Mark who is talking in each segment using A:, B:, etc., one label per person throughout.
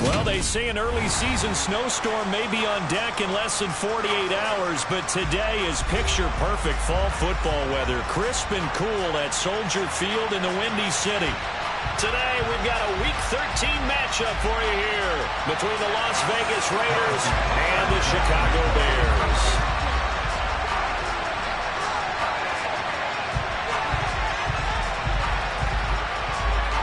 A: Well, they say an early season snowstorm may be on deck in less than 48 hours, but today is picture-perfect fall football weather. Crisp and cool at Soldier Field in the Windy City. Today, we've got a Week 13 matchup for you here between the Las Vegas Raiders and the Chicago Bears.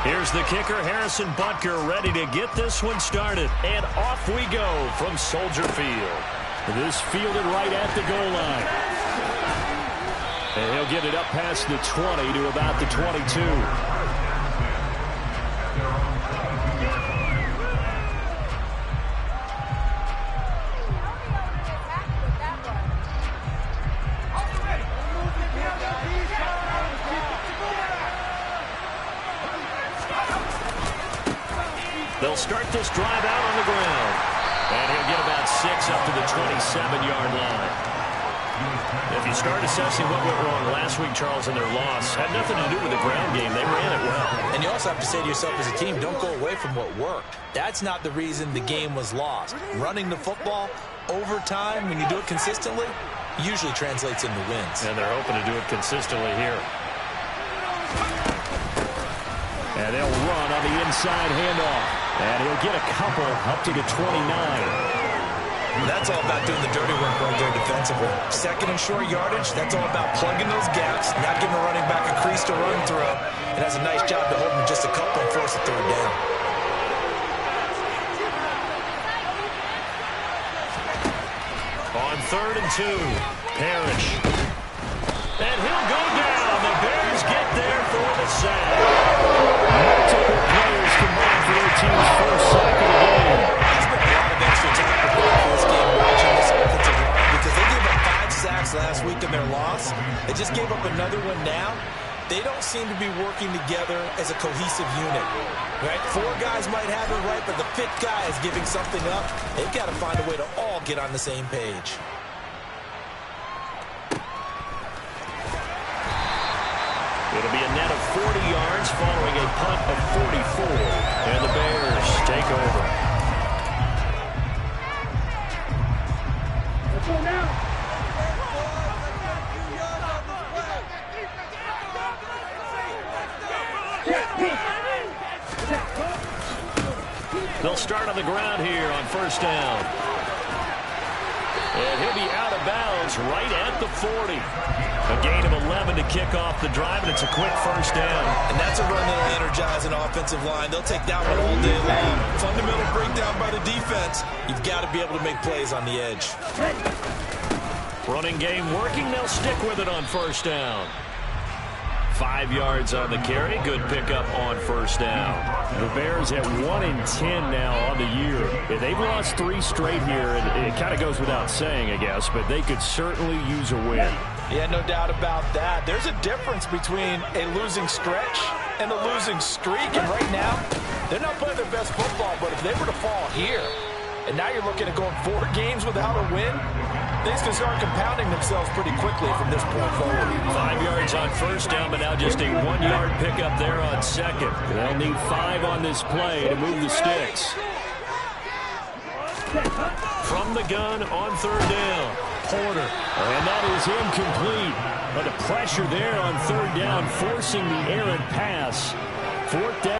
A: Here's the kicker, Harrison Butker, ready to get this one started. And off we go from Soldier Field. This fielded right at the goal line. And he'll get it up past the 20 to about the 22. They'll start this drive out on the ground. And he'll get about 6 up to the 27-yard line. If you start assessing what went wrong last week, Charles, in their loss, had nothing to do with the ground game. They ran it well.
B: And you also have to say to yourself as a team, don't go away from what worked. That's not the reason the game was lost. Running the football over time, when you do it consistently, usually translates into wins.
A: And they're hoping to do it consistently here. And they'll run on the inside handoff. And he'll get a couple up to the 29.
B: That's all about doing the dirty work right there defensively. Second and short yardage, that's all about plugging those gaps, not giving a running back a crease to run through. It has a nice job to hold him just a couple and force a third down.
A: On 3rd and 2, Parrish. And he'll go down. The Bears get there for the sack. Multiple players combined for their team's first sack of the game.
B: There's been a lot of extra time prepared for this game watching this offensive line because they gave up 5 sacks last week in their loss. They just gave up another one now. They don't seem to be working together as a cohesive unit. Right? 4 guys might have it right, but the 5th guy is giving something up. They've got to find a way to all get on the same page.
A: It'll be a net of 40 yards following a punt of 44. And the Bears take over.
C: Let's go now.
A: They'll start on the ground here on 1st down. And he'll be out of bounds right at the 40. A gain of 11 to kick off the drive, and it's a quick 1st down.
B: And that's a run that'll energize an offensive line. They'll take that one all day long. Fundamental breakdown by the defense. You've got to be able to make plays on the edge.
A: Running game working. They'll stick with it on 1st down. 5 yards on the carry. Good pickup on 1st down. The Bears at 1-10 now on the year. They've lost 3 straight here, and it kind of goes without saying, I guess, but they could certainly use a win.
B: Yeah, no doubt about that. There's a difference between a losing stretch and a losing streak, and right now, they're not playing their best football, but if they were to fall here, and now you're looking at going 4 games without a win, things can start compounding themselves pretty quickly from this point forward.
A: 5 yards on 1st down, but now just a 1-yard pickup there on 2nd. They'll need 5 on this play to move the sticks. From the gun on 3rd down, Porter. And that is incomplete. But the pressure there on 3rd down, forcing the errant pass. 4th down.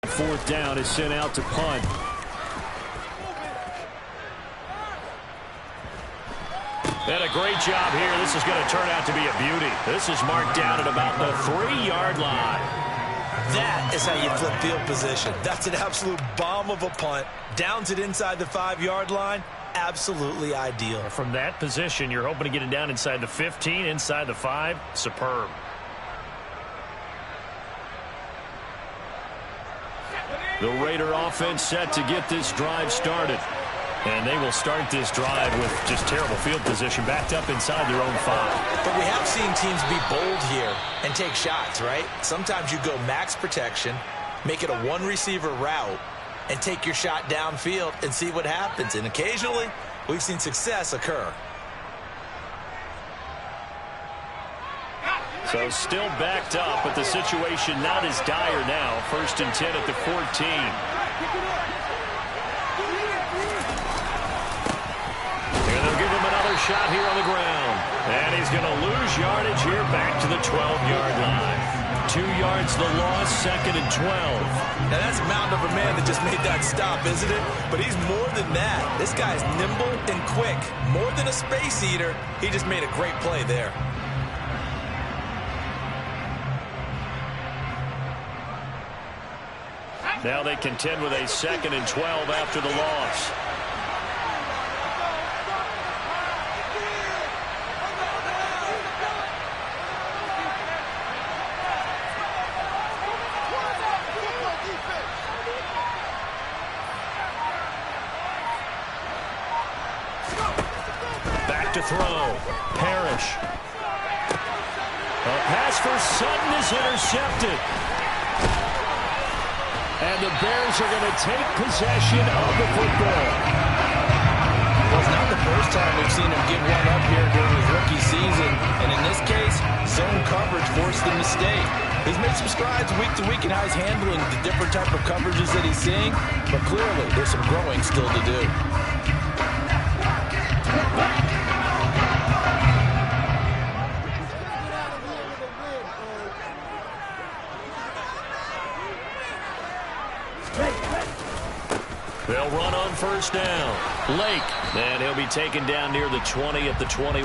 A: 4th down is sent out to punt. And a great job here. This is going to turn out to be a beauty. This is marked down at about the 3-yard line.
B: That is how you flip field position. That's an absolute bomb of a punt. Downs it inside the 5-yard line. Absolutely ideal.
A: From that position, you're hoping to get it down inside the 15, inside the 5. Superb. The Raider offense set to get this drive started. And they will start this drive with just terrible field position, backed up inside their own 5.
B: But we have seen teams be bold here and take shots, right? Sometimes you go max protection, make it a 1-receiver route, and take your shot downfield and see what happens. And occasionally, we've seen success occur.
A: So still backed up, but the situation not as dire now. 1st and 10 at the 14. And they'll give him another shot here on the ground. And he's going to lose yardage here back to the 12-yard line. 2 yards the loss, 2nd and 12.
B: Now that's a mountain of a man that just made that stop, isn't it? But he's more than that. This guy's nimble and quick. More than a space eater, he just made a great play there.
A: Now they contend with a 2nd and 12 after the loss. To throw. Parrish. A pass for Sutton is intercepted. And the Bears are going to take possession of the football.
B: Well, it's not the first time we've seen him give one up here during his rookie season. And in this case, zone coverage forced the mistake. He's made some strides week to week in how he's handling the different type of coverages that he's seeing. But clearly, there's some growing still to do.
A: They'll run on 1st down. Lake, and he'll be taken down near the 20 at the 21.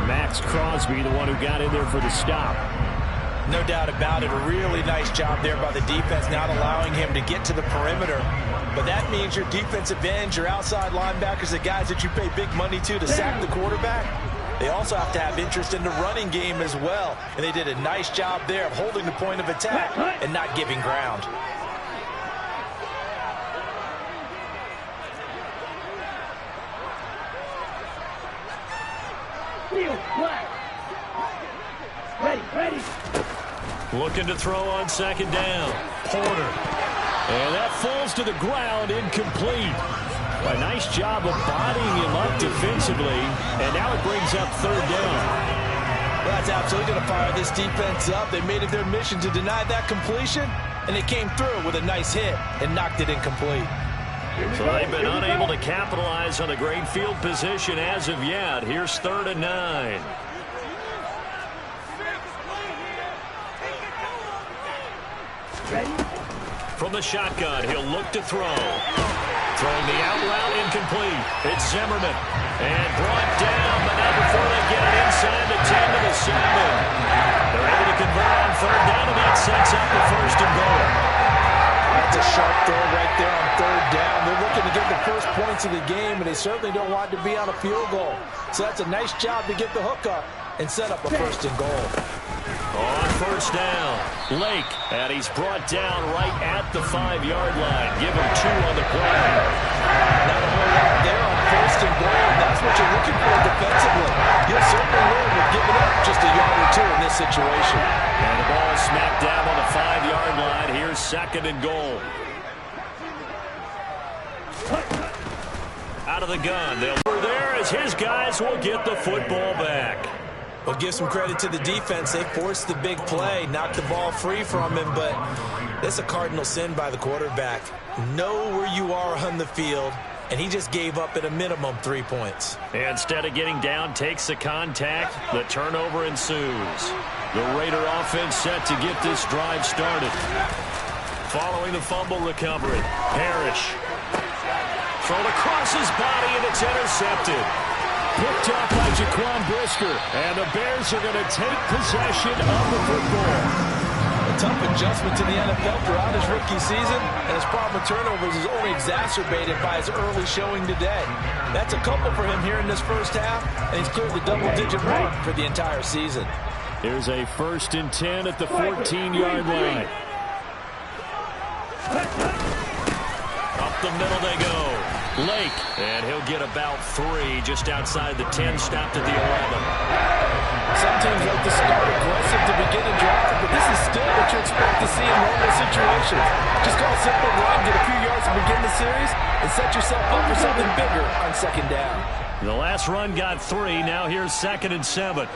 A: Max Crosby, the one who got in there for the stop.
B: No doubt about it. A really nice job there by the defense, not allowing him to get to the perimeter. But that means your defensive ends, your outside linebackers, the guys that you pay big money to sack the quarterback, they also have to have interest in the running game as well. And they did a nice job there of holding the point of attack and not giving ground.
C: Ready.
A: Looking to throw on 2nd down. Porter. And that falls to the ground, incomplete. A nice job of bodying him up defensively. And now it brings up 3rd down.
B: Well, that's absolutely going to fire this defense up. They made it their mission to deny that completion, and they came through with a nice hit and knocked it incomplete.
A: So they've been unable to capitalize on a great field position as of yet. Here's 3rd and 9. From the shotgun, he'll look to throw. Throwing the out route, incomplete. It's Zimmerman. And brought down, but not before they get it inside the 10 to the 7. They're able to convert on 3rd down, and that sets up the 1st and goal.
B: That's a sharp throw right there on 3rd down. They're looking to get the first points of the game, and they certainly don't want to be on a field goal. So that's a nice job to get the hook up and set up a 1st and goal.
A: On 1st down, Lake, and he's brought down right at the 5-yard line. Give him 2 on the play.
B: Not a whole lot there on 1st and goal. That's what you're looking for defensively. You'll certainly learn with giving up just a yard or 2 in this situation.
A: And the ball smacked down on the 5-yard line. Here's 2nd and goal. Out of the gun. They'll be there as his guys will get the football back.
B: Well, give some credit to the defense. They forced the big play, knocked the ball free from him, but it's a cardinal sin by the quarterback. Know where you are on the field, and he just gave up at a minimum 3 points.
A: Instead of getting down, takes the contact. The turnover ensues. The Raider offense set to get this drive started. Following the fumble recovery, Parrish. Thrown across his body, and it's intercepted. Picked up by Jaquan Brisker, and the Bears are going to take possession of the football.
B: A tough adjustment to the NFL throughout his rookie season, and his problem with turnovers is only exacerbated by his early showing today. That's a couple for him here in this first half, and he's cleared the double-digit mark for the entire season.
A: Here's a 1st and 10 at the 14-yard line. Up the middle they go. Lake, and he'll get about 3 just outside the 10, stopped at the 11.
B: Some teams like to start aggressive to begin a drive, but this is still what you expect to see in normal situations. Just call a simple run, get a few yards to begin the series, and set yourself up for something bigger on 2nd down.
A: The last run got 3, now here's 2nd and 7.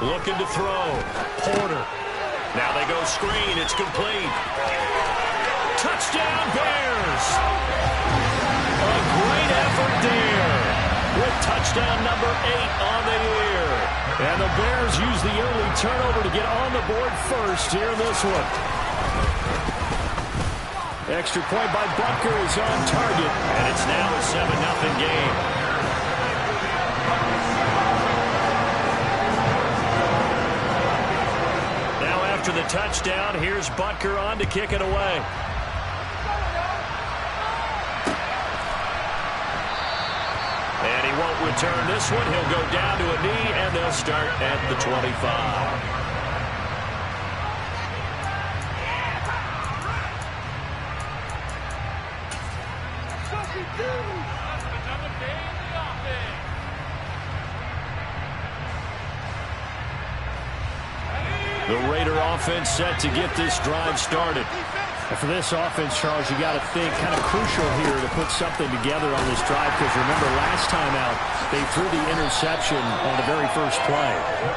A: Looking to throw. Porter. Now they go screen. It's complete. Touchdown, Bears. A great effort there with touchdown number 8 on the year. And the Bears use the early turnover to get on the board first here in this one. Extra point by Butker is on target, and it's now a 7-0 game. Now after the touchdown, here's Butker on to kick it away. And he won't return this one. He'll go down to a knee, and they'll start at the 25. The Raider offense set to get this drive started.
D: And for this offense, Charles, you got to think kind of crucial here to put something together on this drive, because remember last time out they threw the interception on the very first play.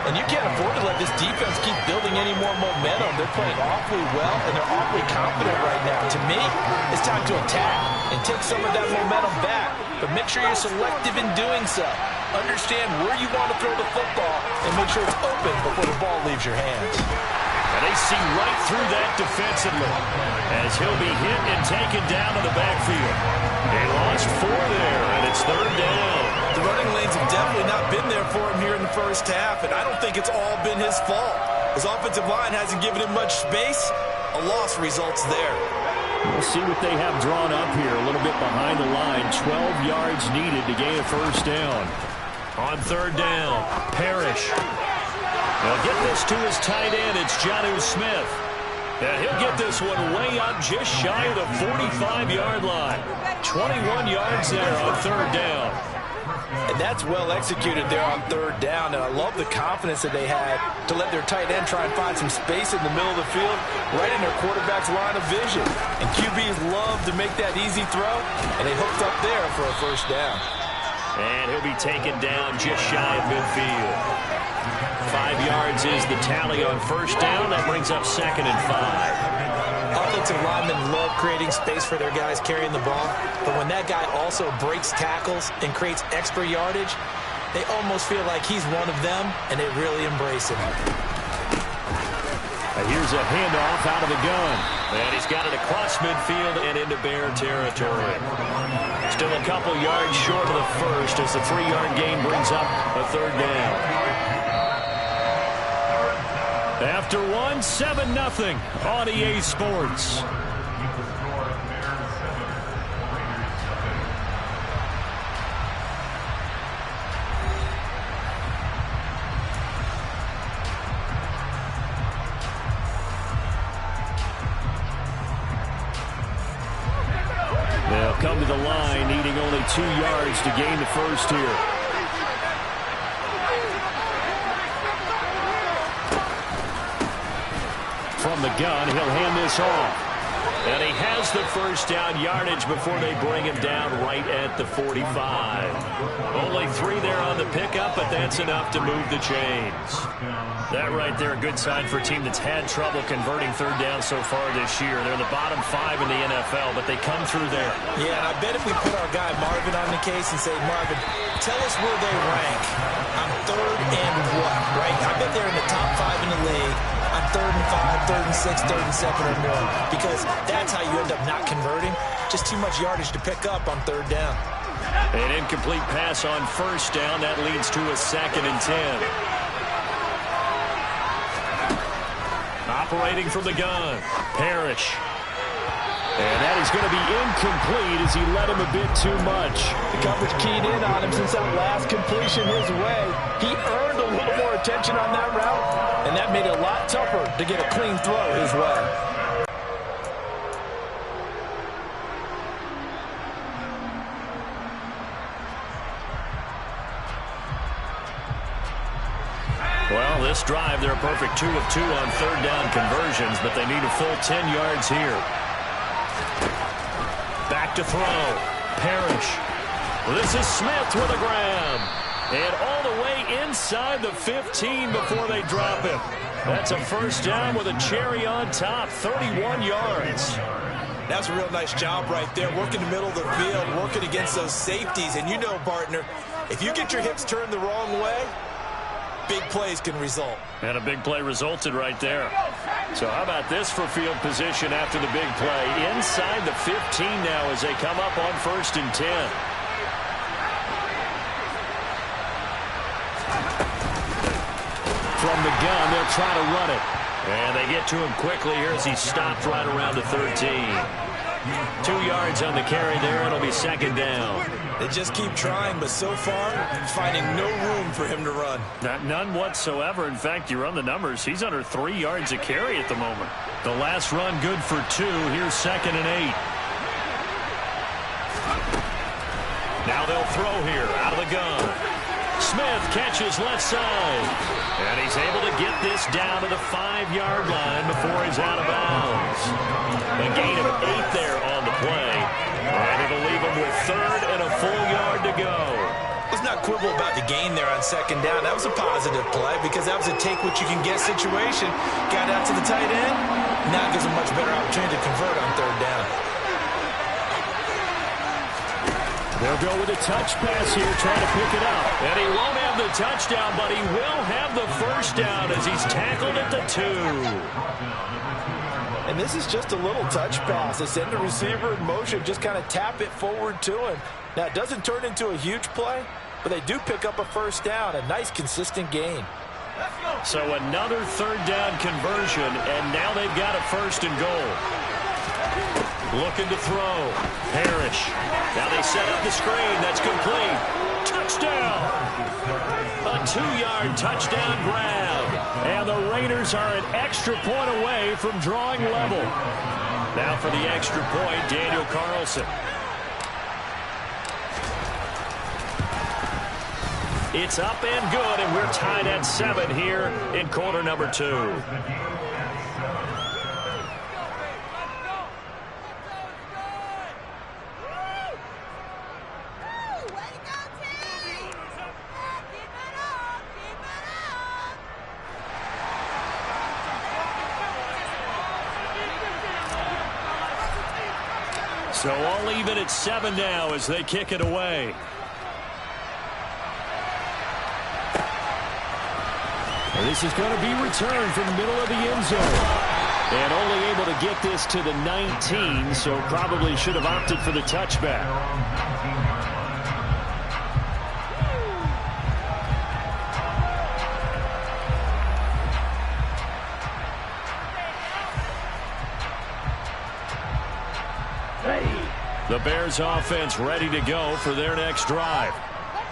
B: And you can't afford to let this defense keep building any more momentum. They're playing awfully well, and they're awfully confident right now. To me, it's time to attack and take some of that momentum back. But make sure you're selective in doing so. Understand where you want to throw the football and make sure it's open before the ball leaves your hands.
A: And they see right through that defensively as he'll be hit and taken down to the backfield. They lost 4 there, and it's 3rd down.
B: The running lanes have definitely not been there for him here in the first half, and I don't think it's all been his fault. His offensive line hasn't given him much space. A loss results there.
A: We'll see what they have drawn up here a little bit behind the line. 12 yards needed to gain a first down. On 3rd down, Parrish. They'll get this to his tight end. It's Jonnu Smith. And he'll get this one way up just shy of the 45-yard line. 21 yards there on 3rd down.
B: And that's well executed there on 3rd down. And I love the confidence that they had to let their tight end try and find some space in the middle of the field, right in their quarterback's line of vision. And QBs love to make that easy throw, and they hooked up there for a first down.
A: And he'll be taken down just shy of midfield. 5 yards is the tally on first down. That brings up 2nd and 5.
B: Offensive linemen love creating space for their guys carrying the ball, but when that guy also breaks tackles and creates extra yardage, they almost feel like he's one of them, and they really embrace him.
A: Here's a handoff out of the gun. And he's got it across midfield and into Bear territory. Still a couple yards short of the first as the 3-yard gain brings up a 3rd down. After 1, 7-0 on EA Sports. They'll come to the line, needing only 2 yards to gain the first here. From the gun, he'll hand this off. And he has the first down yardage before they bring him down right at the 45. Only 3 there on the pickup, but that's enough to move the chains. That right there, a good sign for a team that's had trouble converting 3rd down so far this year. They're in the bottom 5 in the NFL, but they come through there.
B: Yeah, and I bet if we put our guy Marvin on the case and say, Marvin, tell us where they rank on 3rd and what, right? I bet they're in the top 5 in the league on 3rd and 5, 3rd and 6, 3rd and 7 or more, because that's how you end up not converting. Just too much yardage to pick up on 3rd down.
A: An incomplete pass on first down. That leads to a 2nd and 10. Operating from the gun, Parrish. And that is going to be incomplete as he led him a bit too much.
B: The coverage keyed in on him since that last completion his way. He earned a little more attention on that route, and that made it a lot tougher to get a clean throw his way.
A: Well, this drive, they're a perfect 2 of 2 on 3rd down conversions, but they need a full 10 yards here. Back to throw. Parrish. This is Smith with a grab. And all the way inside the 15 before they drop him. That's a first down with a cherry on top, 31 yards.
B: That's a real nice job right there, working the middle of the field, working against those safeties. And you know, partner, if you get your hips turned the wrong way, big plays can result.
A: And a big play resulted right there. So how about this for field position after the big play? Inside the 15 now as they come up on 1st and 10. From the gun, they'll try to run it. And they get to him quickly here as he stopped right around the 13. 2 yards on the carry there. It'll be 2nd down.
B: They just keep trying, but so far, finding no room for him to run.
A: None whatsoever. In fact, you run the numbers. He's under 3 yards a carry at the moment. The last run good for 2. Here's 2nd and 8. Now they'll throw here out of the gun. Smith catches left side. And he's able to get this down to the 5-yard line before he's out of bounds. A gain of 8 there on the play. And it'll leave him with 3rd and a full yard to go.
B: Let's not quibble about the gain there on 2nd down. That was a positive play because that was a take-what-you-can-get situation. Got out to the tight end. Now gives him much better opportunity to convert on 3rd down.
D: They'll go with a touch pass here, trying to pick it up.
A: And he won't have the touchdown, but he will have the first down as he's tackled at the 2.
B: And this is just a little touch pass. They send the receiver in motion, just kind of tap it forward to him. Now, it doesn't turn into a huge play, but they do pick up a first down, a nice, consistent gain.
A: So another 3rd down conversion, and now they've got a 1st and goal. Looking to throw. Parrish. Now they set up the screen. That's complete. Touchdown. A 2-yard touchdown grab. And the Raiders are an extra point away from drawing level. Now for the extra point, Daniel Carlson. It's up and good, and we're tied at 7 here in quarter number 2. So all even at 7 now as they kick it away.
D: And this is going to be returned from the middle of the end zone. And only able to get this to the 19, so probably should have opted for the touchback.
A: The Bears offense ready to go for their next drive.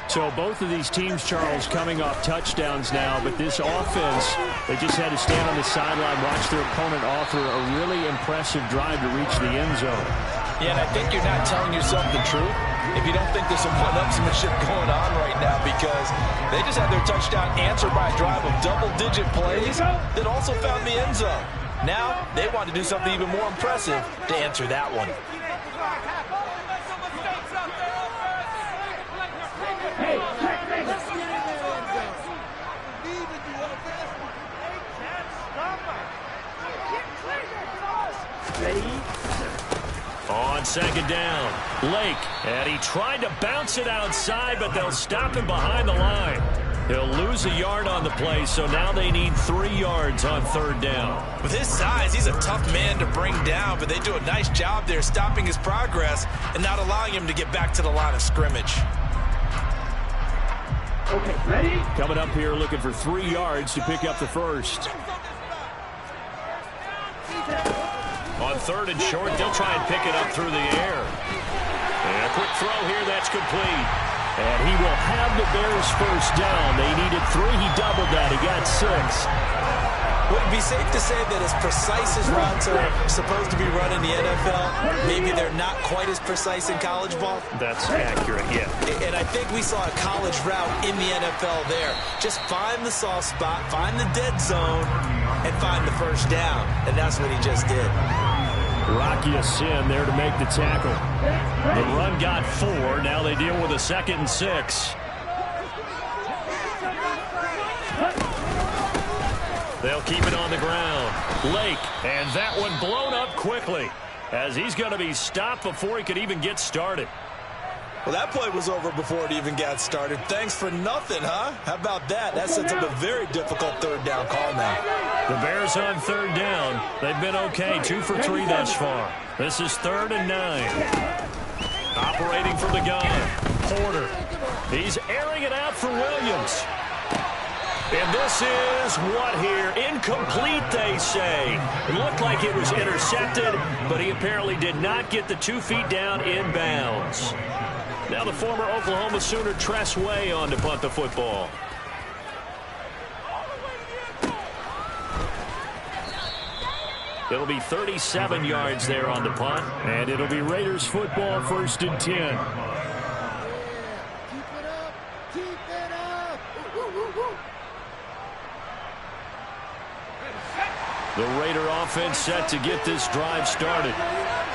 D: So both of these teams, Charles, coming off touchdowns now, but this offense, they just had to stand on the sideline, watch their opponent offer a really impressive drive to reach the end zone.
B: Yeah, and I think you're not telling yourself the truth if you don't think there's some one-upsmanship going on right now, because they just had their touchdown answered by a drive of double-digit plays that also found the end zone. Now they want to do something even more impressive to answer that one.
A: On 2nd down, Lake, and he tried to bounce it outside, but they'll stop him behind the line. He'll lose a yard on the play, so now they need 3 yards on 3rd down.
B: With his size, he's a tough man to bring down, but they do a nice job there stopping his progress and not allowing him to get back to the line of scrimmage.
C: Okay, ready?
D: Coming up here looking for 3 yards to pick up the first.
A: On 3rd and short, they'll try and pick it up through the air. And a quick throw here, that's complete. And he will have the Bears first down. They needed 3. He doubled that. He got 6.
B: Would it be safe to say that as precise as routes are supposed to be run in the NFL, maybe they're not quite as precise in college ball?
A: That's accurate, yeah.
B: And I think we saw a college route in the NFL there. Just find the soft spot, find the dead zone, and find the first down. And that's what he just did.
D: Rocky Sin there to make the tackle.
A: The run got 4. Now they deal with a 2nd and 6. They'll keep it on the ground. Lake, and that one blown up quickly as he's going to be stopped before he could even get started.
B: Well, that play was over before it even got started. Thanks for nothing, huh? How about that? That sets up a very difficult third down call now.
A: The Bears on third down. They've been okay, 2 for 3 thus far. This is 3rd and 9. Operating from the gun, Porter. He's airing it out for Williams. And this is what here? Incomplete, they say. It looked like it was intercepted, but he apparently did not get the 2 feet down in bounds. Now the former Oklahoma Sooner Tress Way on to punt the football. It'll be 37 yards there on the punt, and it'll be Raiders football, 1st and 10. The Raider offense set to get this drive started.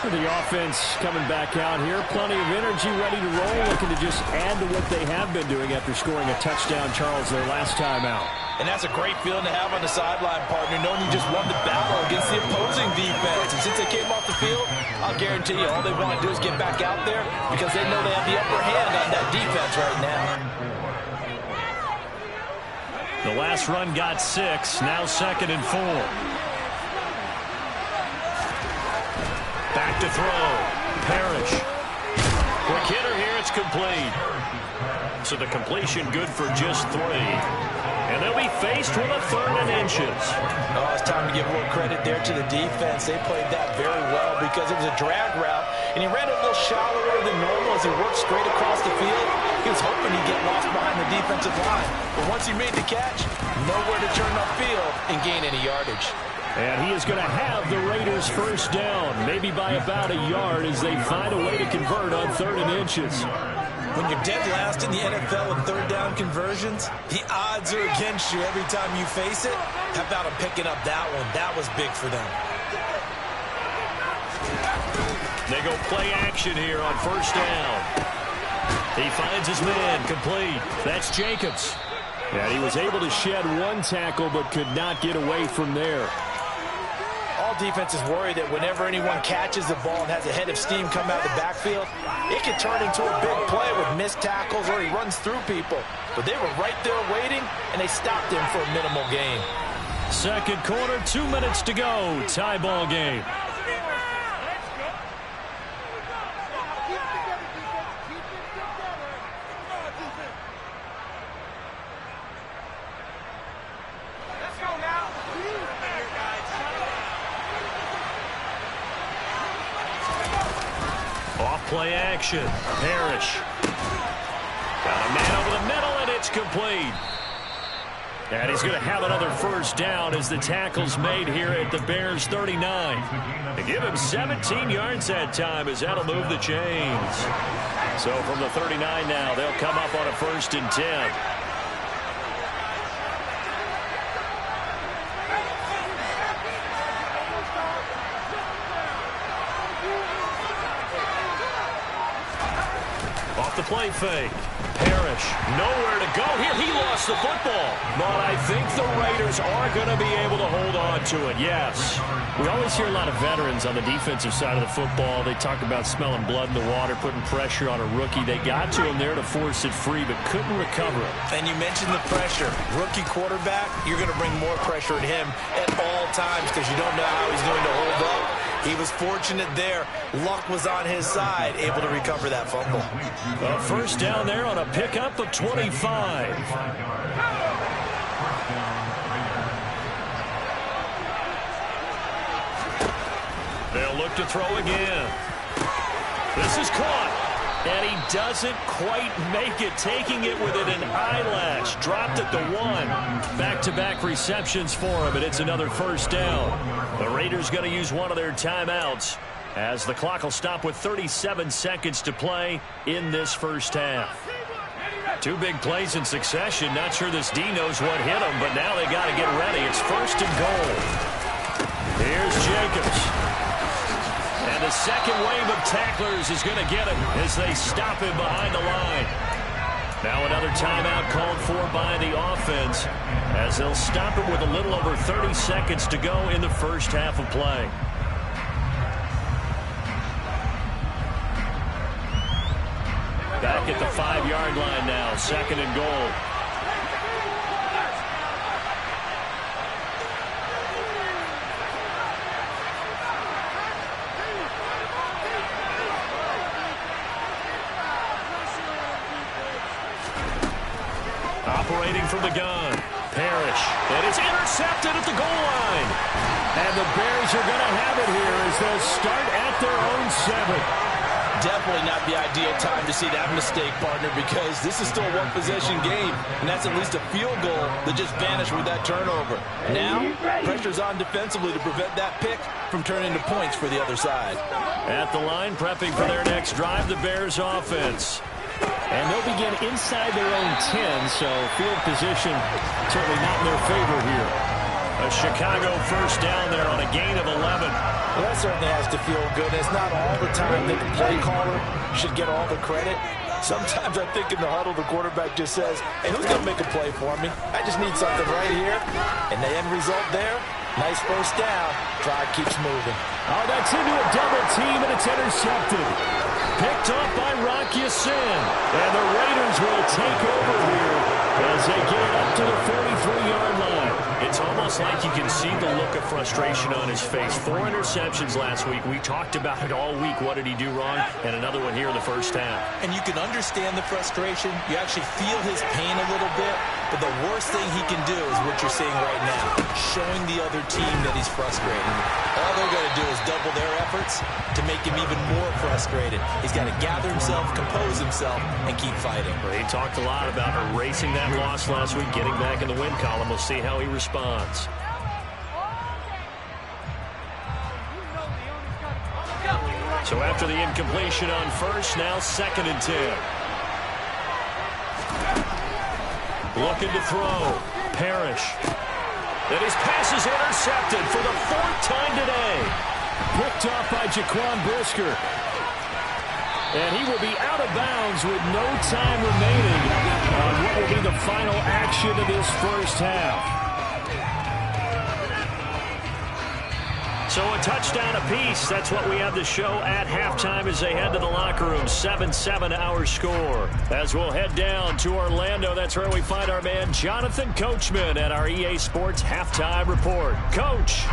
A: The offense coming back out here. Plenty of energy, ready to roll, looking to just add to what they have been doing after scoring a touchdown, Charles, their last time out.
B: And that's a great feeling to have on the sideline, partner, knowing you just won the battle against the opposing defense. And since they came off the field, I'll guarantee you all they want to do is get back out there because they know they have the upper hand on that defense right now.
A: The last run got 6, now 2nd and 4. Back to throw. Parrish. Quick hitter here. It's complete. So the completion good for just 3. And they'll be faced with a 3rd and inches.
B: Oh, it's time to give a little credit there to the defense. They played that very well because it was a drag route, and he ran a little shallower than normal as he worked straight across the field. He was hoping he'd get lost behind the defensive line. But once he made the catch, nowhere to turn upfield and gain any yardage.
A: And he is going to have the Raiders 1st down, maybe by about a yard as they find a way to convert on 3rd and inches.
B: When you're dead last in the NFL in 3rd down conversions, the odds are against you every time you face it. How about him picking up that one? That was big for them.
A: They go play action here on 1st down. He finds his man, complete. That's Jacobs. And he was able to shed 1 tackle but could not get away from there.
B: All defenses worry that whenever anyone catches the ball and has a head of steam come out of the backfield, it can turn into a big play with missed tackles or he runs through people. But they were right there waiting, and they stopped him for a minimal gain.
A: 2nd quarter, 2 minutes to go. Tie ball game. Play action. Parrish. Got a man over the middle, and it's complete. And he's going to have another 1st down as the tackle's made here at the Bears 39. They give him 17 yards that time as that'll move the chains. So from the 39 now, they'll come up on a 1st and 10. The play fake. Parrish, nowhere to go here. He lost the football. But I think the Raiders are going to be able to hold on to it, yes. We always hear a lot of veterans on the defensive side of the football. They talk about smelling blood in the water, putting pressure on a rookie. They got to him there to force it free, but couldn't recover it.
B: And you mentioned the pressure. Rookie quarterback, you're going to bring more pressure at him at all times because you don't know how he's going to hold up. He was fortunate there. Luck was on his side, able to recover that fumble.
A: A 1st down there on a pickup of 25. They'll look to throw again. This is caught. And he doesn't quite make it, taking it within an eyelash. Dropped at the 1. Back-to-back receptions for him, and it's another 1st down. The Raiders going to use one of their timeouts as the clock will stop with 37 seconds to play in this 1st half. 2 big plays in succession. Not sure this D knows what hit him, but now they got to get ready. It's 1st and goal. Here's Jacobs. And the second wave of tacklers is going to get him as they stop him behind the line. Now another timeout called for by the offense as they'll stop it with a little over 30 seconds to go in the first half of play. Back at the 5-yard line now, 2nd and goal. Operating from the gun, Parrish. And it's intercepted at the goal line. And the Bears are going to have it here as they'll start at their own 7.
B: Definitely not the ideal time to see that mistake, partner, because this is still a one-possession game, and that's at least a field goal that just vanished with that turnover. Now, pressure's on defensively to prevent that pick from turning into points for the other side.
A: At the line, prepping for their next drive, the Bears offense.
D: And they'll begin inside their own 10, so field position certainly not in their favor here.
A: A Chicago first down there on a gain of 11.
B: Well, that certainly has to feel good. It's not all the time that the play caller should get all the credit. Sometimes I think in the huddle, the quarterback just says, hey, who's going to make a play for me? I just need something right here. And the end result there, nice first down. Drive keeps moving.
A: Oh, that's into a double team, and it's intercepted. Picked off by Rock Ya-Sin. And the Raiders will take over here as they get it up to the 43-yard line. It's almost like you can see the look of frustration on his face. 4 interceptions last week. We talked about it all week. What did he do wrong? And another one here in the first half.
B: And you can understand the frustration. You actually feel his pain a little bit. But the worst thing he can do is what you're seeing right now, showing the other team that he's frustrated. All they're going to do is double their efforts to make him even more frustrated. He's got to gather himself, compose himself, and keep fighting.
A: Well, he talked a lot about erasing that loss last week, getting back in the win column. We'll see how he responds. So after the incompletion on first, now 2nd and 10. Looking to throw. Parrish. And his pass is intercepted for the 4th time today.
D: Picked off by Jaquan Brisker. And he will be out of bounds with no time remaining on what will be the final action of this first half.
A: So a touchdown apiece. That's what we have to show at halftime as they head to the locker room. 7-7 our score. As we'll head down to Orlando, that's where we find our man Jonathan Coachman at our EA Sports Halftime Report. Coach.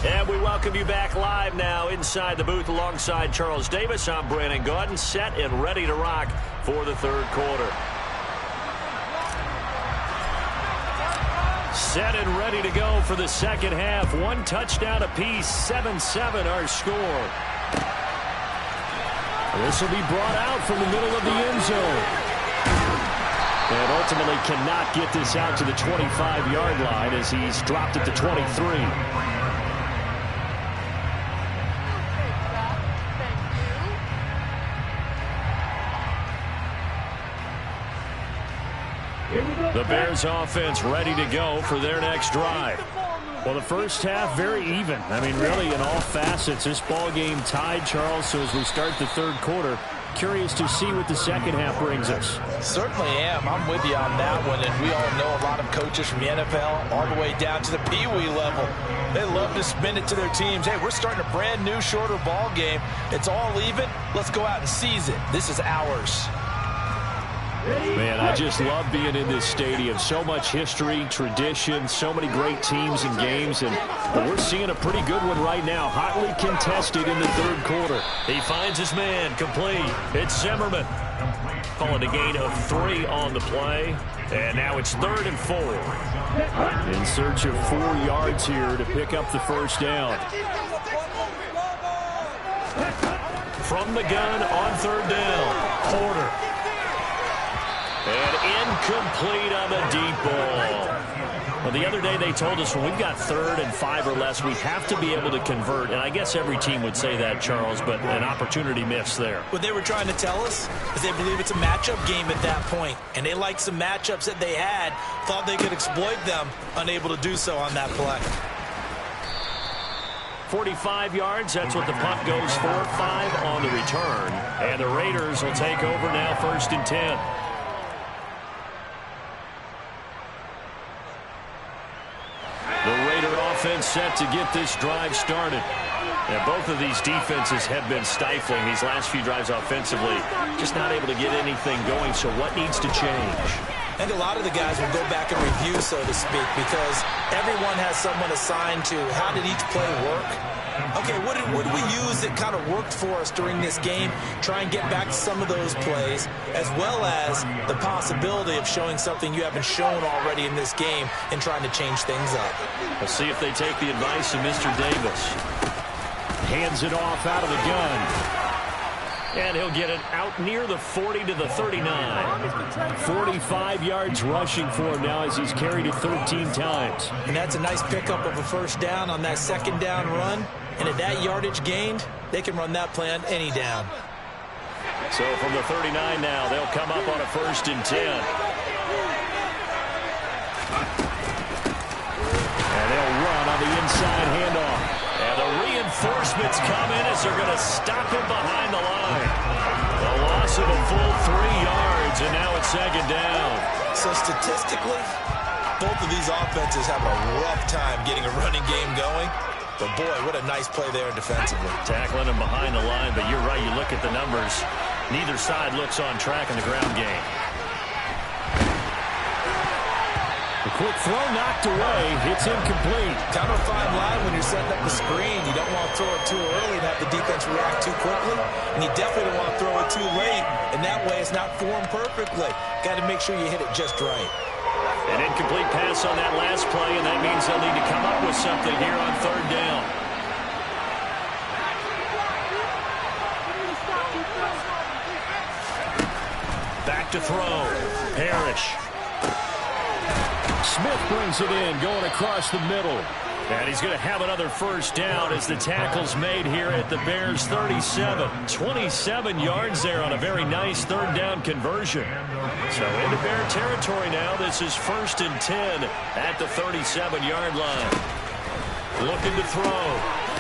A: And we welcome you back live now inside the booth alongside Charles Davis. I'm Brandon Gaudin, set and ready to rock for the 3rd quarter. Set and ready to go for the 2nd half. 1 touchdown apiece, 7-7 our score. This will be brought out from the middle of the end zone. And ultimately cannot get this out to the 25-yard line as he's dropped at the 23. The Bears offense ready to go for their next drive.
D: Well, the first half, very even. I mean, really, in all facets, this ball game tied, Charles. So as we start the 3rd quarter, curious to see what the 2nd half brings us.
B: Certainly am. I'm with you on that one. And we all know a lot of coaches from the NFL all the way down to the Pee-wee level. They love to spin it to their teams. Hey, we're starting a brand new, shorter ball game. It's all even. Let's go out and seize it. This is ours.
A: Man, I just love being in this stadium. So much history, tradition, so many great teams and games, and we're seeing a pretty good one right now. Hotly contested in the 3rd quarter. He finds his man, complete. It's Zimmerman. Calling a gain of 3 on the play, and now it's 3rd and 4.
D: In search of 4 yards here to pick up the first down.
A: From the gun on 3rd down, Porter. And incomplete on the deep ball. Well, the other day they told us when we've got 3rd and 5 or less, we have to be able to convert. And I guess every team would say that, Charles, but an opportunity missed there.
B: What they were trying to tell us is they believe it's a matchup game at that point. And they liked some matchups that they had, thought they could exploit them, unable to do so on that play.
A: 45 yards, that's what the punt goes for. 5 on the return. And the Raiders will take over now, 1st and 10. The Raider offense set to get this drive started. And both of these defenses have been stifling these last few drives offensively. Just not able to get anything going, so what needs to change?
B: I think a lot of the guys will go back and review, so to speak, because everyone has someone assigned to how did each play work. Okay, what did we use that kind of worked for us during this game? Try and get back to some of those plays, as well as the possibility of showing something you haven't shown already in this game and trying to change things up.
A: We'll see if they take the advice of Mr. Davis.
D: Hands it off out of the gun.
A: And he'll get it out near the 40 to the 39.
D: 45 yards rushing for him now as he's carried it 13 times.
B: And that's a nice pickup of a 1st down on that 2nd down run. And at that yardage gained, they can run that play on any down.
A: So from the 39 now, they'll come up on a 1st and 10.
D: And they'll run on the inside handoff.
A: And the reinforcements come in as they're going to stop him behind the line. A loss of a full 3 yards, and now it's 2nd down.
B: So statistically, both of these offenses have a rough time getting a running game going. But boy, what a nice play there defensively.
A: Tackling him behind the line, but you're right, you look at the numbers. Neither side looks on track in the ground game.
D: The quick throw knocked away. It's incomplete.
B: Kind of a fine line when you're setting up the screen. You don't want to throw it too early and have the defense react too quickly. And you definitely don't want to throw it too late. And that way it's not formed perfectly. Got to make sure you hit it just right.
A: An incomplete pass on that last play, and that means they'll need to come up with something here on 3rd down. Back to throw. Parrish.
D: Smith brings it in, going across the middle.
A: And he's going to have another 1st down as the tackle's made here at the Bears' 37. 27 yards there on a very nice 3rd down conversion. So into Bear territory now. This is 1st and 10 at the 37-yard line. Looking to throw.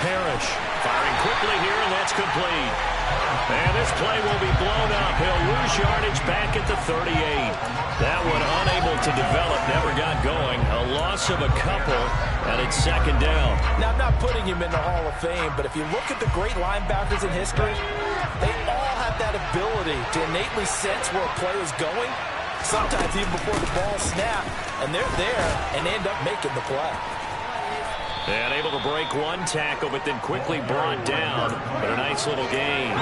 A: Parrish firing quickly here, and that's complete. And this play will be blown up. He'll lose yardage back at the 38. That one unable to develop, never got going. A loss of a couple, and it's 2nd down.
B: Now, I'm not putting him in the Hall of Fame, but if you look at the great linebackers in history, they all have that ability to innately sense where a play is going, sometimes even before the ball snaps, and they're there and they end up making the play.
A: And able to break one tackle, but then quickly brought down. But a nice little gain.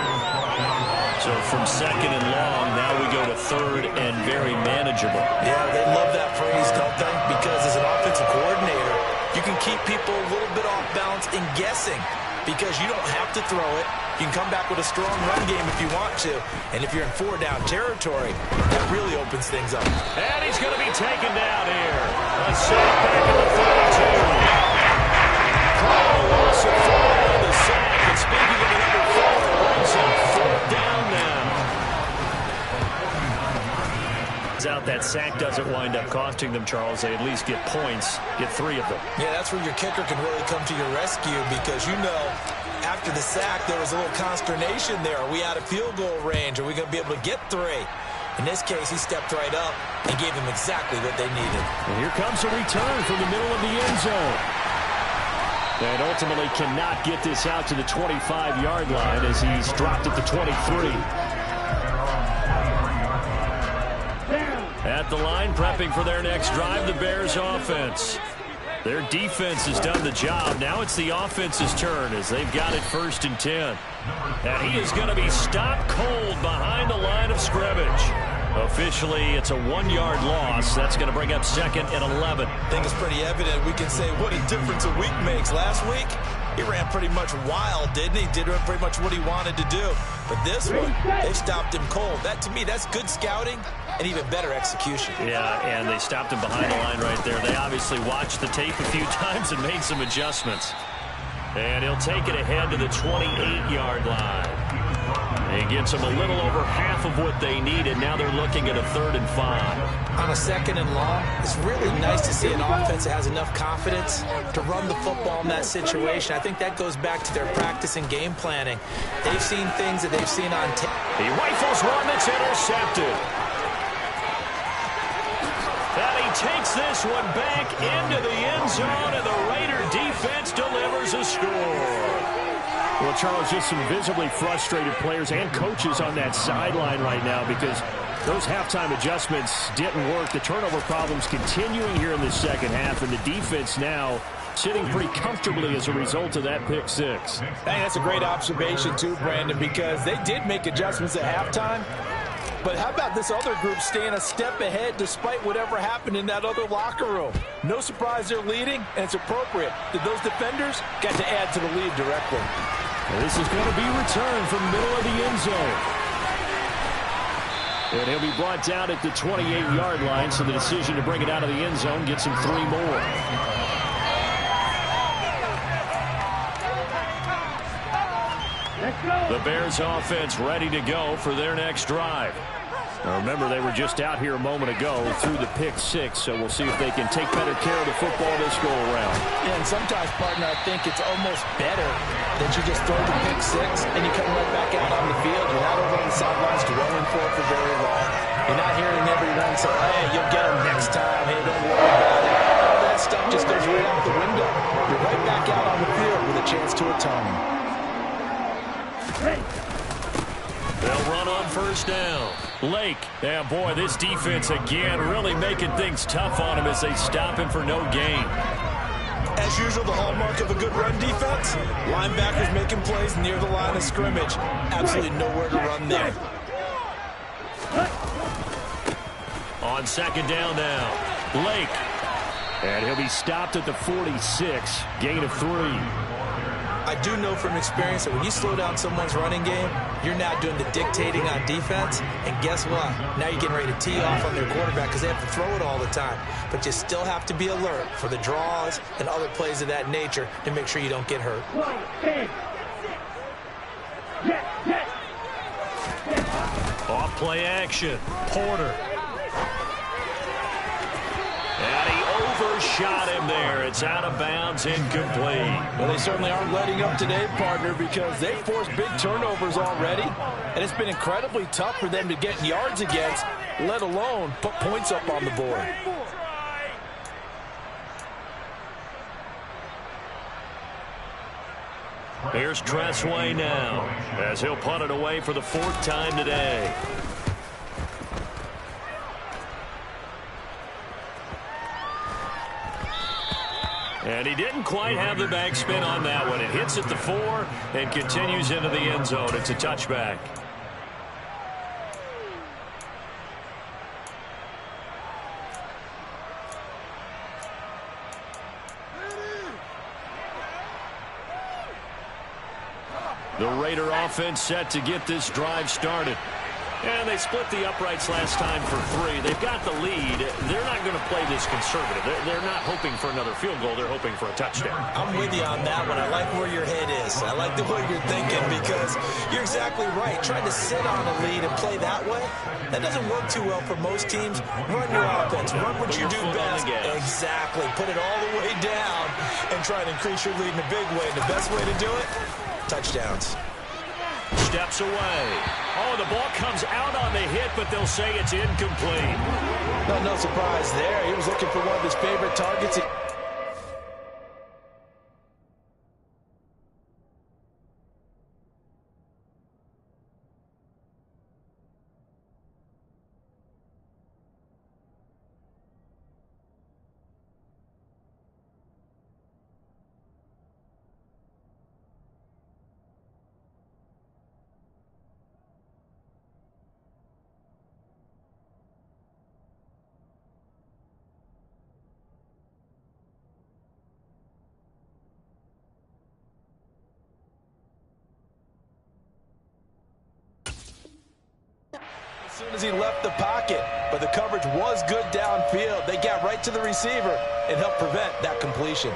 A: So from 2nd and long, now we go to 3rd and very manageable.
B: Yeah, they love that phrase, don't they? Because as an offensive coordinator, you can keep people a little bit off balance and guessing because you don't have to throw it. You can come back with a strong run game if you want to. And if you're in 4-down territory, that really opens things up.
A: And he's going to be taken down here. A sack back at the 32. Loss of 4 on the sack. And speaking of the number 4, brings him 4th down now. Out that sack doesn't wind up costing them, Charles. They at least get points, get 3 of them.
B: Yeah, that's where your kicker can really come to your rescue because you know after the sack there was a little consternation there. Are we out of field goal range? Are we going to be able to get 3? In this case, he stepped right up and gave them exactly what they needed.
D: And here comes a return from the middle of the end zone. And ultimately cannot get this out to the 25-yard line as he's dropped at the 23.
A: At the line, prepping for their next drive, the Bears offense. Their defense has done the job. Now it's the offense's turn as they've got it 1st and 10. And he is going to be stopped cold behind the line of scrimmage. Officially, it's a 1-yard loss. That's going to bring up 2nd and 11.
B: I think it's pretty evident. We can say what a difference a week makes. Last week, He ran pretty much wild, didn't he? Did pretty much what he wanted to do. But this one, they stopped him cold. That, to me, that's good scouting and even better execution.
A: Yeah, and they stopped him behind the line right there. They obviously watched the tape a few times and made some adjustments. And he'll take it ahead to the 28-yard line. He gets them a little over half of what they needed. Now they're looking at a 3rd and 5.
B: On a 2nd and long, it's really nice to see an offense that has enough confidence to run the football in that situation. I think that goes back to their practice and game planning. They've seen things that they've seen on tape.
A: He rifles one that's intercepted. And he takes this one back into the end zone, and the Raider defense delivers a score.
D: Well, Charles, just some visibly frustrated players and coaches on that sideline right now because those halftime adjustments didn't work. The turnover problems continuing here in the second half, and the defense now sitting pretty comfortably as a result of that pick six.
E: Hey, that's a great observation too, Brandon, because they did make adjustments at halftime. But how about this other group staying a step ahead despite whatever happened in that other locker room? No surprise they're leading, and it's appropriate that those defenders got to add to the lead directly.
D: And this is going to be returned from the middle of the end zone. And he'll be brought down at the 28-yard line, so the decision to bring it out of the end zone gets him 3 more.
A: The Bears offense ready to go for their next drive.
D: Now remember, they were just out here a moment ago through the pick six, so we'll see if they can take better care of the football this go-around.
E: Yeah, and sometimes, partner, I think it's almost better that you just throw the pick six and you come right back out on the field. You're not over on the sidelines dwelling for it for very long. You're not hearing everyone say, hey, you'll get them next time. Hey, don't worry about it. All that stuff just goes right out the window. You're right back out on the field with a chance to atone.
A: They'll run on 1st down. Lake. Yeah, boy, this defense again really making things tough on him as they stop him for no gain.
B: As usual, the hallmark of a good run defense, linebackers making plays near the line of scrimmage. Absolutely nowhere to run there.
A: On 2nd down now, Lake.
D: And he'll be stopped at the 46, gain of 3.
B: I do know from experience that when you slow down someone's running game, you're now doing the dictating on defense. And guess what? Now you're getting ready to tee off on their quarterback because they have to throw it all the time. But you still have to be alert for the draws and other plays of that nature to make sure you don't get hurt.
A: Off play action. Porter. And he overshot him there. It's out of bounds, incomplete.
E: Well, they certainly aren't letting up today, partner, because they forced big turnovers already, and it's been incredibly tough for them to get yards against, let alone put points up on the board.
A: Here's Tressway now, as he'll punt it away for the 4th time today. And he didn't quite have the backspin on that one. It hits at the 4 and continues into the end zone. It's a touchback. The Raider offense set to get this drive started. And they split the uprights last time for 3. They've got the lead. They're not going to play this conservative. They're not hoping for another field goal. They're hoping for a touchdown.
B: I'm with you on that one. I like where your head is. I like the way you're thinking because you're exactly right. Trying to sit on a lead and play that way, that doesn't work too well for most teams. Run your offense. Run what you do best. Exactly. Put it all the way down and try to increase your lead in a big way. And the best way to do it, touchdowns.
A: Steps away. Oh, the ball comes out on the hit, but they'll say it's incomplete.
E: No surprise there. He was looking for one of his favorite targets.
B: soon as he left the pocket, but the coverage was good downfield. They got right to the receiver and helped prevent that completion.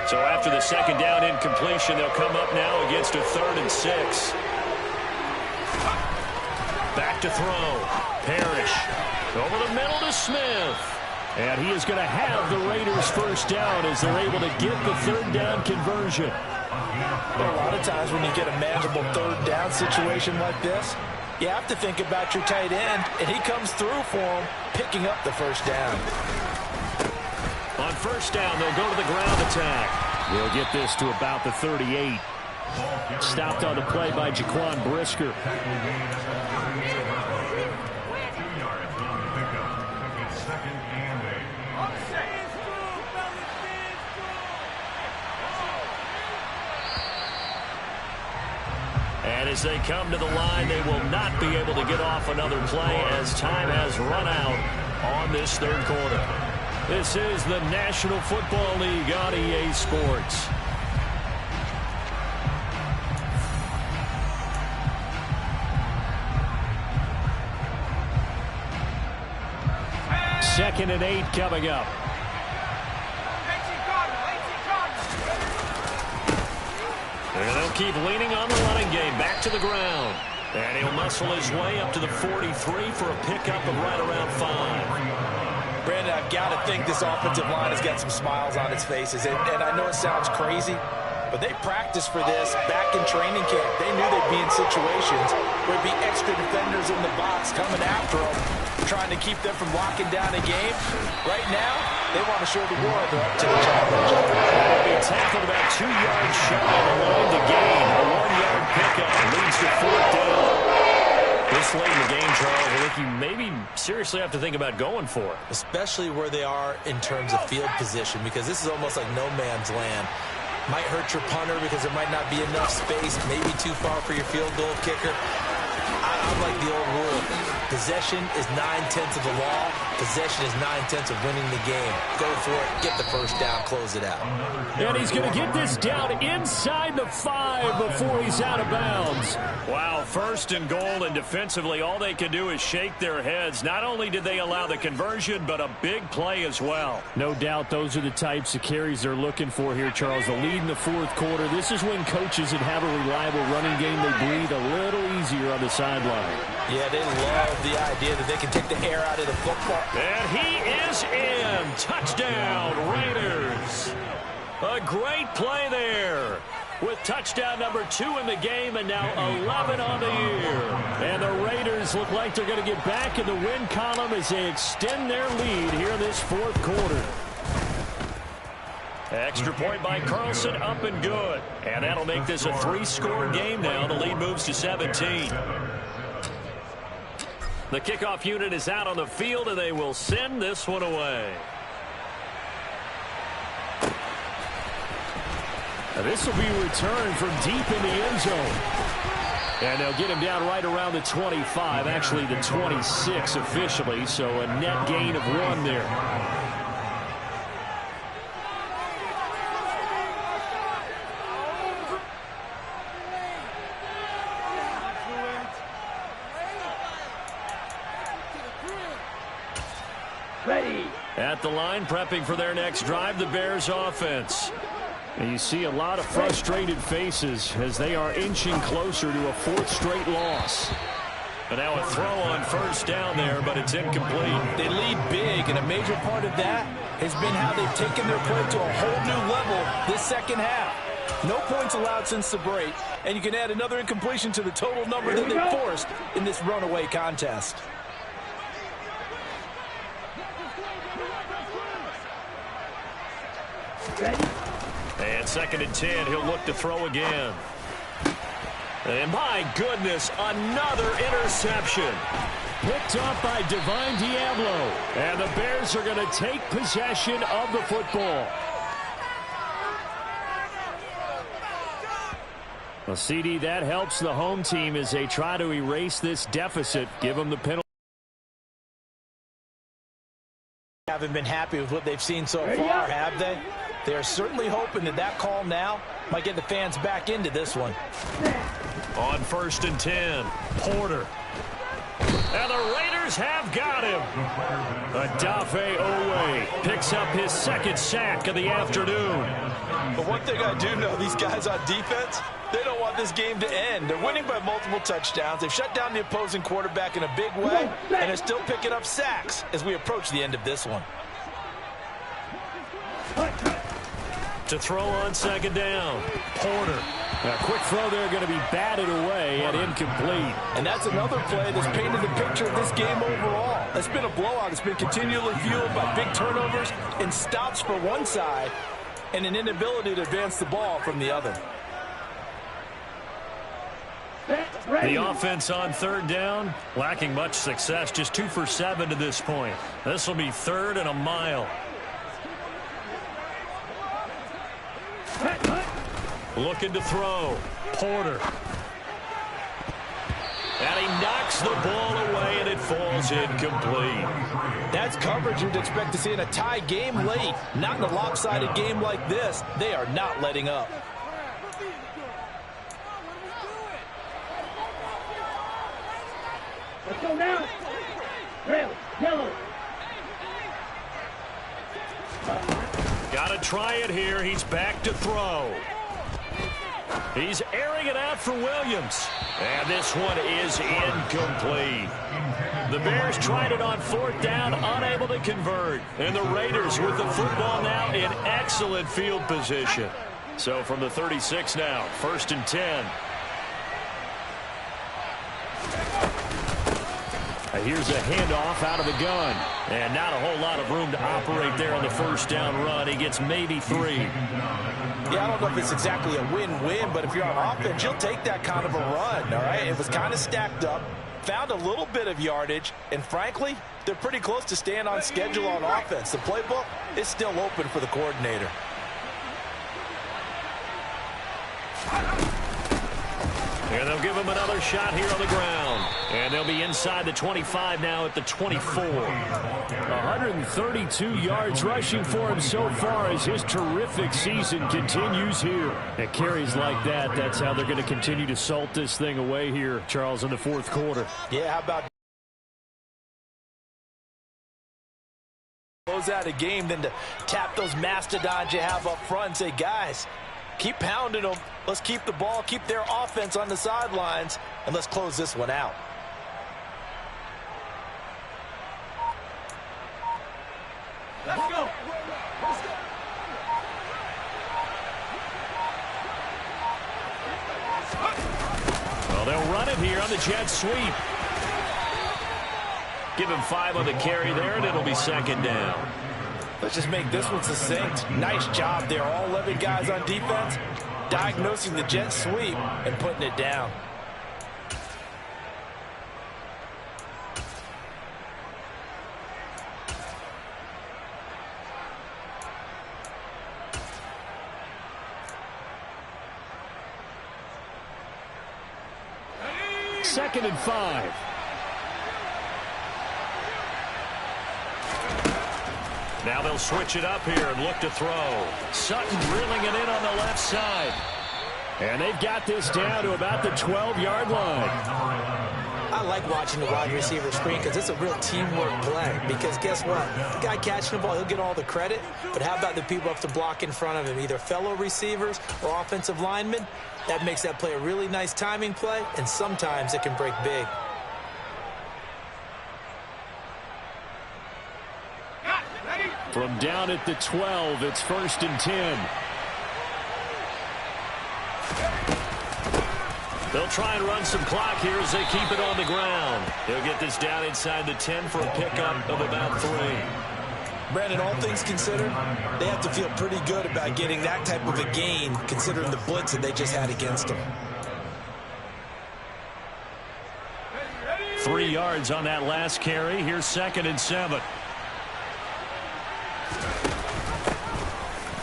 A: So after the second down incompletion, they'll come up now against a 3rd and 6. Back to throw. Parrish. Over the middle to Smith. And he is going to have the Raiders first down as they're able to get the 3rd down conversion.
E: Well, a lot of times when you get a manageable 3rd down situation like this, you have to think about your tight end, and he comes through for him, picking up the first down.
A: On first down, they'll go to the ground attack.
D: They'll get this to about the 38. Stopped on the play by Jaquan Brisker.
A: And as they come to the line, they will not be able to get off another play as time has run out on this 3rd quarter. This is the National Football League on EA Sports. Second and 8 coming up. And they'll keep leaning on the running game. Back to the ground. And he'll muscle his way up to the 43 for a pickup of right around 5.
E: Brandon, I've got to think this offensive line has got some smiles on its faces. And I know it sounds crazy, but they practiced for this back in training camp. They knew they'd be in situations where there'd be extra defenders in the box coming after them, trying to keep them from locking down a game. Right now, they want to show the world they're up to the challenge.
A: They'll be tackled about 2 yards shy of the line to gain. A 1-yard pickup leads to 4th down. This late in the game, Charles, I think you maybe seriously have to think about going for it.
B: Especially where they are in terms of field position, because this is almost like no man's land. Might hurt your punter because there might not be enough space, maybe too far for your field goal kicker. I'm like the old rule. Possession is 9/10 of the law. Possession is 9/10 of winning the game. Go for it. Get the first down. Close it out.
D: And he's going to get this down inside the 5 before he's out of bounds.
A: Wow, 1st and goal, and defensively all they can do is shake their heads. Not only did they allow the conversion, but a big play as well.
D: No doubt those are the types of carries they're looking for here, Charles. The lead in the 4th quarter. This is when coaches that have a reliable running game, they breathe a little easier on the sideline.
E: Yeah, they love the idea that they can take the air out of the football.
A: And he is in. Touchdown, Raiders. A great play there with touchdown number 2 in the game and now 11 on the year. And the Raiders look like they're going to get back in the win column as they extend their lead here in this 4th quarter. Extra point by Carlson, up and good. And that'll make this a 3-score game now. The lead moves to 17. The kickoff unit is out on the field, and they will send this one away.
D: Now this will be returned from deep in the end zone. And they'll get him down right around the 25, actually the 26 officially, so a net gain of 1 there. At the line, prepping for their next drive, the Bears offense. And you see a lot of frustrated faces as they are inching closer to a 4th straight loss.
A: And now a throw on first down there, but it's incomplete.
E: They lead big, and a major part of that has been how they've taken their play to a whole new level this second half. No points allowed since the break, and you can add another incompletion to the total number that they forced in this runaway contest.
A: And 2nd and 10, he'll look to throw again. And my goodness, another interception.
D: Picked up by Divine Diablo. And the Bears are going to take possession of the football. Well, CD, that helps the home team as they try to erase this deficit, give them the penalty.
E: Haven't been happy with what they've seen so far, have they? They are certainly hoping that that call now might get the fans back into this one.
A: On 1st and 10, Porter. And the Raiders have got him. Adafe Owe picks up his 2nd sack of the afternoon.
B: But one thing I do know, these guys on defense, they don't want this game to end. They're winning by multiple touchdowns. They've shut down the opposing quarterback in a big way, and they're still picking up sacks as we approach the end of this one.
A: To throw on 2nd down, Porter.
D: A quick throw there going to be batted away and incomplete.
E: And that's another play that's painted the picture of this game overall. It's been a blowout. It's been continually fueled by big turnovers and stops for one side and an inability to advance the ball from the other.
A: The offense on 3rd down, lacking much success, just 2 for 7 to this point. This will be 3rd and a mile. Looking to throw. Porter. And he knocks the ball away, and it falls incomplete.
E: That's coverage you'd expect to see in a tie game late. Not in a lopsided game like this. They are not letting up.
C: Let's go now. Red, yellow.
A: Got to try it here. He's back to throw. He's airing it out for Williams. And this one is incomplete. The Bears tried it on 4th down, unable to convert. And the Raiders with the football now in excellent field position. So from the 36 now, 1st and 10. Here's a handoff out of the gun. And not a whole lot of room to operate there on the 1st down run. He gets maybe 3.
E: Yeah, I don't know if it's exactly a win-win, but if you're on offense, you'll take that kind of a run, all right? It was kind of stacked up, found a little bit of yardage, and frankly, they're pretty close to staying on schedule on offense. The playbook is still open for the coordinator.
A: And they'll give him another shot here on the ground. And they'll be inside the 25 now at the 24.
D: 132 yards rushing for him so far as his terrific season continues here. And carries like that, that's how they're going to continue to salt this thing away here, Charles, in the 4th quarter.
E: Yeah, how about close out a game than to tap those mastodons you have up front and say, guys, keep pounding them. Let's keep the ball, keep their offense on the sidelines, and let's close this one out.
C: Let's go. Let's go.
A: Well, they'll run it here on the jet sweep. Give him 5 on the carry there, and it'll be 2nd down.
E: Let's just make this one succinct. Nice job there. All 11 guys on defense diagnosing the jet sweep and putting it down.
D: Second and 5.
A: Now they'll switch it up here and look to throw. Sutton drilling it in on the left side.
D: And they've got this down to about the 12-yard line.
F: I like watching the wide receiver screen because it's a real teamwork play. Because guess what? The guy catching the ball, he'll get all the credit. But how about the people up to block in front of him, either fellow receivers or offensive linemen? That makes that play a really nice timing play, and sometimes it can break big.
D: From down at the 12, it's 1st and 10.
A: They'll try and run some clock here as they keep it on the ground. They'll get this down inside the 10 for a pickup of about 3.
B: Brandon, all things considered, they have to feel pretty good about getting that type of a gain considering the blitz that they just had against them.
A: 3 yards on that last carry. Here's 2nd and 7.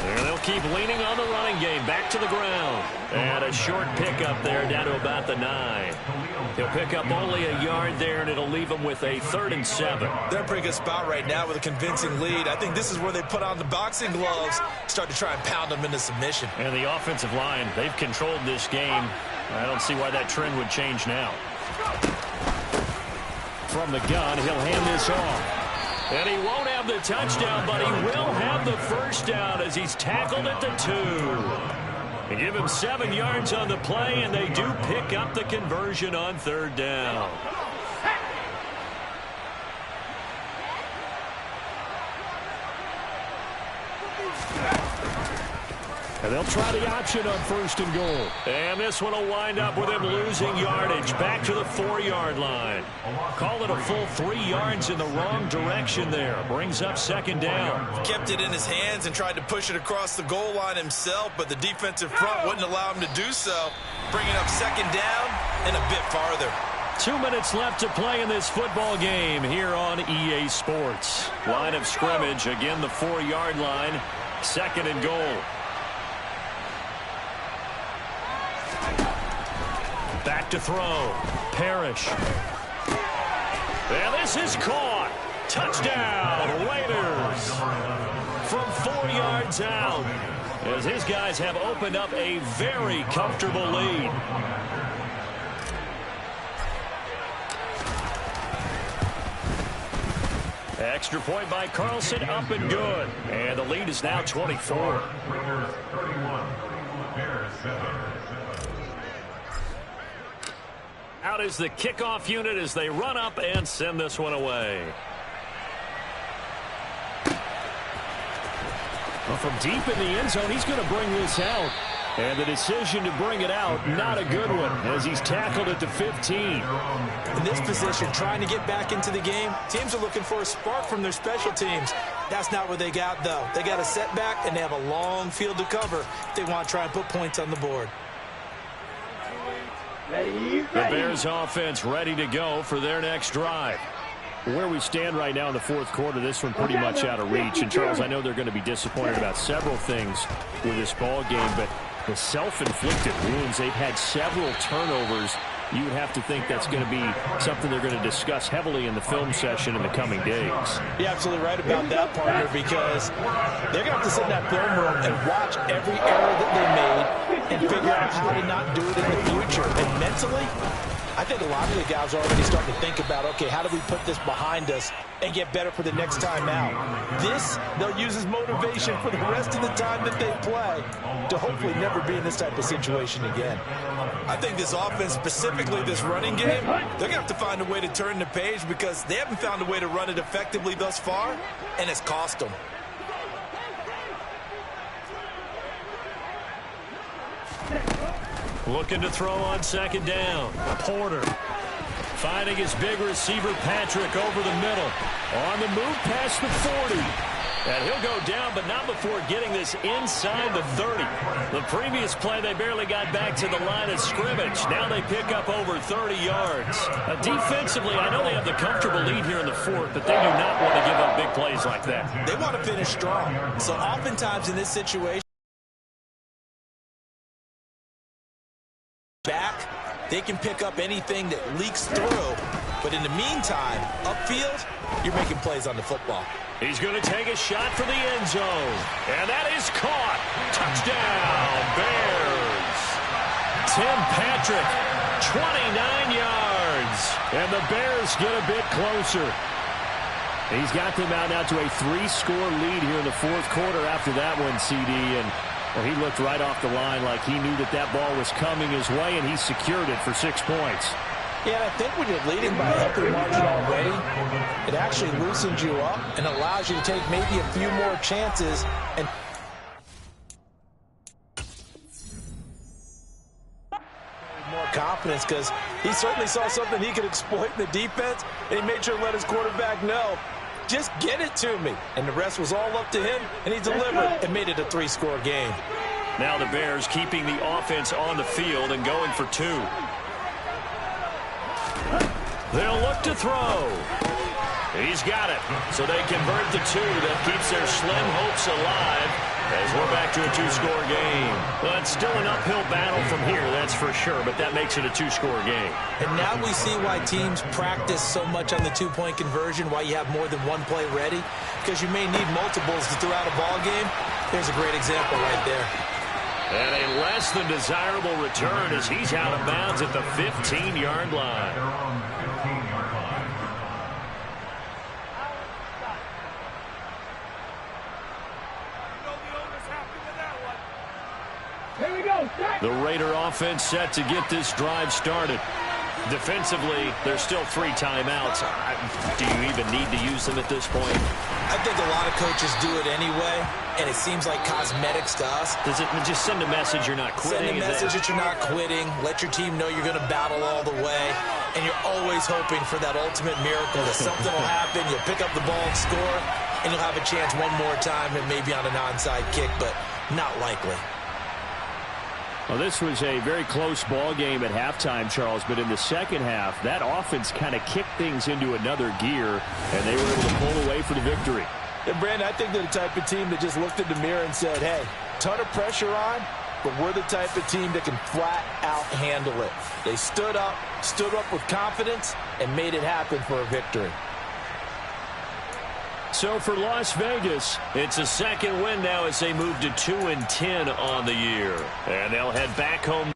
A: And they'll keep leaning on the running game. Back to the ground. And a short pickup there down to about the 9. He'll pick up only a yard there, and it'll leave him with a 3rd and 7.
B: They're in a pretty good spot right now with a convincing lead. I think this is where they put on the boxing gloves, start to try and pound them into submission.
A: And the offensive line, they've controlled this game. I don't see why that trend would change now. From the gun, he'll hand this off. And he won't have the touchdown, but he will have the first down as he's tackled at the 2. They give him 7 yards on the play, and they do pick up the conversion on 3rd down.
D: And they'll try the option on 1st and goal.
A: And this one will wind up with him losing yardage back to the 4-yard line. Call it a full 3 yards in the wrong direction there. Brings up 2nd down.
B: Kept it in his hands and tried to push it across the goal line himself, but the defensive front wouldn't allow him to do so. Bringing up 2nd down and a bit farther.
A: 2 minutes left to play in this football game here on EA Sports. Line of scrimmage, again the 4-yard line. 2nd and goal. Back to throw. Parrish. And this is caught. Touchdown, Raiders. From 4 yards out. As his guys have opened up a very comfortable lead. Extra point by Carlson, up and good. And the lead is now 24.
G: Raiders 31, Bears 7.
A: Out is the kickoff unit as they run up and send this one away.
D: Well, from deep in the end zone, he's going to bring this out. And the decision to bring it out, not a good one, as he's tackled at the 15.
F: In this position, trying to get back into the game, teams are looking for a spark from their special teams. That's not what they got, though. They got a setback, and they have a long field to cover if they want to try and put points on the board.
A: The Bears offense ready to go for their next drive.
D: Where we stand right now in the 4th quarter, this one pretty much out of reach. And, Charles, I know they're going to be disappointed about several things with this ball game, but the self-inflicted wounds, they've had several turnovers. You would have to think that's going to be something they're going to discuss heavily in the film session in the coming days.
F: You're absolutely right about that, partner, because they're going to have to sit in that film room and watch every error that they made and figure out how to not do it in the future. And mentally, I think a lot of the guys are already starting to think about, okay, how do we put this behind us and get better for the next time out? This, they'll use as motivation for the rest of the time that they play to hopefully never be in this type of situation again.
B: I think this offense, specifically this running game, they're going to have to find a way to turn the page because they haven't found a way to run it effectively thus far, and it's cost them.
A: Looking to throw on 2nd down. Porter finding his big receiver Patrick over the middle. On the move past the 40. And he'll go down, but not before getting this inside the 30. The previous play, they barely got back to the line of scrimmage. Now they pick up over 30 yards. Defensively, I know they have the comfortable lead here in the 4th, but they do not want to give up big plays like that.
B: They want to finish strong. So oftentimes in this situation, they can pick up anything that leaks through. But in the meantime, upfield, you're making plays on the football.
A: He's going to take a shot for the end zone. And that is caught. Touchdown, Bears. Tim Patrick, 29 yards. And the Bears get a bit closer.
D: He's got them out now to a 3-score lead here in the 4th quarter after that one, CD. And well, he looked right off the line like he knew that that ball was coming his way, and he secured it for 6 points.
F: Yeah, and I think when you're leading by a healthy margin already, it actually loosens you up and allows you to take maybe a few more chances and more confidence, because he certainly saw something he could exploit in the defense, and he made sure to let his quarterback know, just get it to me. And the rest was all up to him, and he delivered and made it a 3-score game.
A: Now the Bears keeping the offense on the field and going for 2. They'll look to throw. He's got it. So they convert the 2. That keeps their slim hopes alive. As we're back to a two-score game. Well, it's still an uphill battle from here, that's for sure, but that makes it a two-score game.
F: And now we see why teams practice so much on the two-point conversion, why you have more than one play ready, because you may need multiples throughout a ball game. There's a great example right there.
A: And a less than desirable return as he's out of bounds at the 15-yard line.
G: They're on the 15-yard line.
C: Here we go. Start.
A: The Raider offense set to get this drive started. Defensively, there's still 3 timeouts. Do you even need to use them at this point?
F: I think a lot of coaches do it anyway, and it seems like cosmetics to us.
A: Does it just send a message you're not quitting?
F: Send a message that you're not quitting. Let your team know you're going to battle all the way. And you're always hoping for that ultimate miracle that something will happen. You'll pick up the ball and score, and you'll have a chance one more time and maybe on an onside kick, but not likely.
D: Well, this was a very close ball game at halftime, Charles, but in the second half, that offense kind of kicked things into another gear, and they were able to pull away for the victory.
E: And Brandon, I think they're the type of team that just looked in the mirror and said, hey, ton of pressure on, but we're the type of team that can flat out handle it. They stood up with confidence, and made it happen for a victory.
A: So for Las Vegas, it's a second win now as they move to 2-10 on the year. And they'll head back home